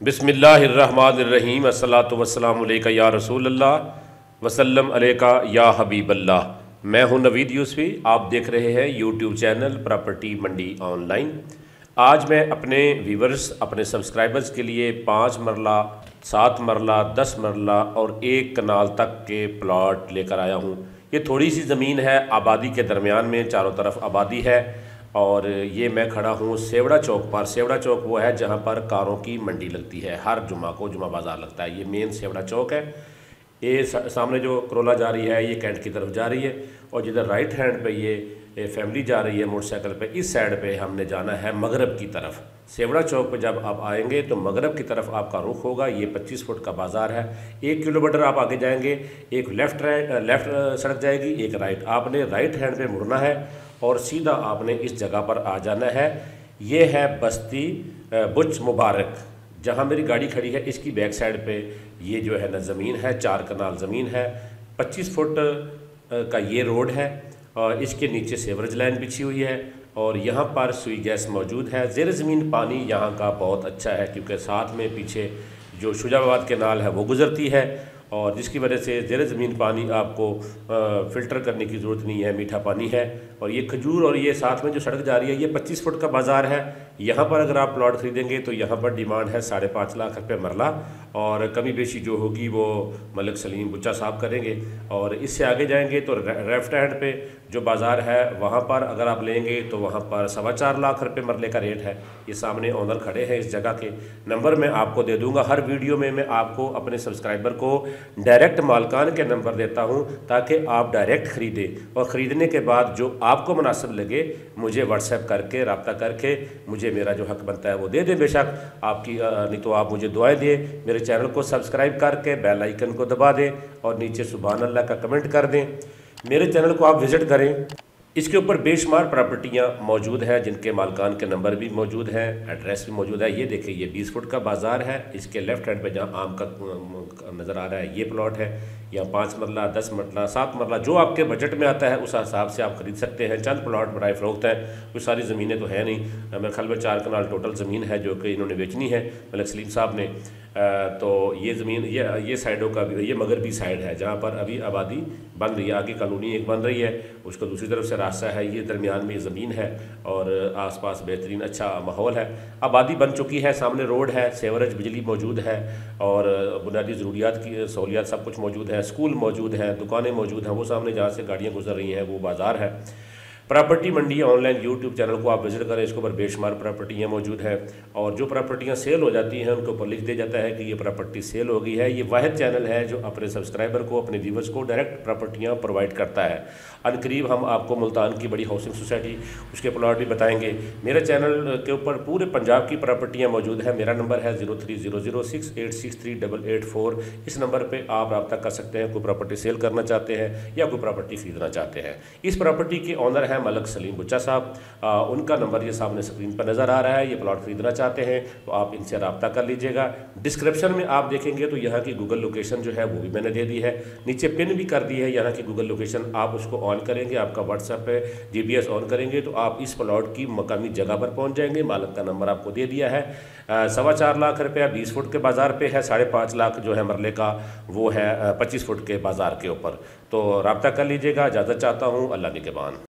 बिस्मिल्लाहिर्रहमानिर्रहीम अस्सलातु वस्सलामु अलैका या रसूलल्लाह वसल्लम अलैका या हबीबल्लाह। मैं हूं नवीद यूसुफी, आप देख रहे हैं यूट्यूब चैनल प्रॉपर्टी मंडी ऑनलाइन। आज मैं अपने व्यूवर्स, अपने सब्सक्राइबर्स के लिए 5 मरला, 7 मरला, 10 मरला और 1 कनाल तक के प्लॉट लेकर आया हूं। ये थोड़ी सी ज़मीन है आबादी के दरमियान में, चारों तरफ आबादी है। और ये मैं खड़ा हूँ सेवड़ा चौक पर। सेवड़ा चौक वो है जहाँ पर कारों की मंडी लगती है, हर जुमा को जुमा बाज़ार लगता है। ये मेन सेवड़ा चौक है। ये सामने जो करोला जा रही है ये कैंट की तरफ जा रही है, और जिधर राइट हैंड पे ये फैमिली जा रही है मोटरसाइकिल पे, इस साइड पे हमने जाना है मगरब की तरफ। सेवड़ा चौक पे जब आप आएंगे तो मगरब की तरफ आपका रुख होगा। ये 25 फुट का बाज़ार है। 1 किलोमीटर आप आगे जाएंगे, एक लेफ़्ट सड़क जाएगी, एक राइट। आपने राइट हैंड पे मुड़ना है और सीधा आपने इस जगह पर आ जाना है। ये है बस्ती बुच मुबारक, जहाँ मेरी गाड़ी खड़ी है। इसकी बैक साइड पे ये जो है ना ज़मीन है, 4 कनाल ज़मीन है। 25 फुट का ये रोड है और इसके नीचे सेवरेज लाइन बिछी हुई है, और यहाँ पर सुई गैस मौजूद है। ज़ेर ज़मीन पानी यहाँ का बहुत अच्छा है, क्योंकि साथ में पीछे जो शुजाबाद केनाल है वो गुज़रती है, और जिसकी वजह से ज़ेर ज़मीन पानी आपको फ़िल्टर करने की ज़रूरत नहीं है, मीठा पानी है। और ये खजूर और ये साथ में जो सड़क जा रही है, ये 25 फुट का बाज़ार है। यहाँ पर अगर आप प्लॉट ख़रीदेंगे तो यहाँ पर डिमांड है 5.5 लाख रुपये मरला, और कमी बेशी जो होगी वो मलिक सलीम बुच्चा साहब करेंगे। और इससे आगे जाएंगे तो लेफ्ट हैंड पे जो बाज़ार है वहाँ पर अगर आप लेंगे तो वहाँ पर 4.25 लाख रुपये मरले का रेट है। ये सामने ओनर खड़े हैं, इस जगह के नंबर मैं आपको दे दूँगा। हर वीडियो में मैं आपको अपने सब्सक्राइबर को डायरेक्ट मालकान के नंबर देता हूँ, ताकि आप डायरेक्ट ख़रीदें, और ख़रीदने के बाद जो आपको मुनासिब लगे मुझे व्हाट्सएप करके रब्ता करके मुझे मेरा जो हक बनता है वो दे दें। बेशक आपकी नहीं तो आप मुझे दुआएं दें। मेरे चैनल को सब्सक्राइब करके बेल आइकन को दबा दें और नीचे सुभान अल्लाह का कमेंट कर दें। मेरे चैनल को आप विज़िट करें। इसके ऊपर बेशुमार प्रॉपर्टियाँ मौजूद हैं, जिनके मालकान के नंबर भी मौजूद हैं, एड्रेस भी मौजूद है। ये देखिए, ये 20 फुट का बाज़ार है। इसके लेफ़्ट हैंड पे जहाँ आम का नज़र आ रहा है ये प्लॉट है। यहाँ 5 मरला, 10 मरला, 7 मरला, जो आपके बजट में आता है उस हिसाब से आप ख़रीद सकते हैं। चंद प्लॉट बराए फ़रोख्त हैं, कोई सारी ज़मीनें तो है नहीं। मेरे ख्याल में 4 कनाल टोटल ज़मीन है जो कि इन्होंने बेचनी है मलिक सलीम साहब ने। तो ये ज़मीन ये साइडों का भी, ये मगरबी साइड है जहाँ पर अभी आबादी बन रही है। आगे कॉलोनी एक बन रही है, उसको दूसरी तरफ से रास्ता है। ये दरमियान में ज़मीन है और आसपास बेहतरीन अच्छा माहौल है। आबादी बन चुकी है, सामने रोड है, सेवरेज बिजली मौजूद है, और बुनियादी ज़रूरियात की सहूलियात सब कुछ मौजूद है। स्कूल मौजूद है, दुकानें मौजूद हैं। वो सामने जहाँ से गाड़ियाँ गुजर रही हैं वो बाज़ार है। प्रॉपर्टी मंडी ऑनलाइन यूट्यूब चैनल को आप विजिट करें। इसके ऊपर बेशुमार प्रॉपर्टियाँ मौजूद हैं, और जो प्रॉपर्टियाँ सेल हो जाती हैं उनके ऊपर लिख दिया जाता है कि ये प्रॉपर्टी सेल हो गई है। ये वाहिद चैनल है जो अपने सब्सक्राइबर को, अपने व्यूवर्स को डायरेक्ट प्रॉपर्टियाँ प्रोवाइड करता है। अनकरीब हम आपको मुल्तान की बड़ी हाउसिंग सोसाइटी, उसके प्लॉट भी बताएंगे। मेरे चैनल के ऊपर पूरे पंजाब की प्रॉपर्टियाँ मौजूद है। मेरा नंबर है 030068638884। इस नंबर पर आप रब्ता कर सकते हैं। कोई प्रॉपर्टी सेल करना चाहते हैं या कोई प्रॉपर्टी ख़रीदना चाहते हैं। इस प्रॉपर्टी के ऑनर मलिक सलीम बुच्चा साहब, उनका नंबर ये सामने स्क्रीन पर नज़र आ रहा है। ये प्लॉट खरीदना चाहते हैं तो आप इनसे रब्ता कर लीजिएगा। डिस्क्रिप्शन में आप देखेंगे तो यहाँ की गूगल लोकेशन जो है वो भी मैंने दे दी है, नीचे पिन भी कर दी है यहाँ की गूगल लोकेशन। आप उसको ऑन करेंगे, आपका व्हाट्सएप पे GPS ऑन करेंगे तो आप इस प्लॉट की मकामी जगह पर पहुँच जाएंगे। मालिक का नंबर आपको दे दिया है। 4.25 लाख रुपया 20 फुट के बाज़ार पे है। 5.5 लाख जो है मरले का वो है 25 फुट के बाज़ार के ऊपर। तो रब्ता कर लीजिएगा। इजाज़त चाहता हूँ। अल्लाह निगहबान।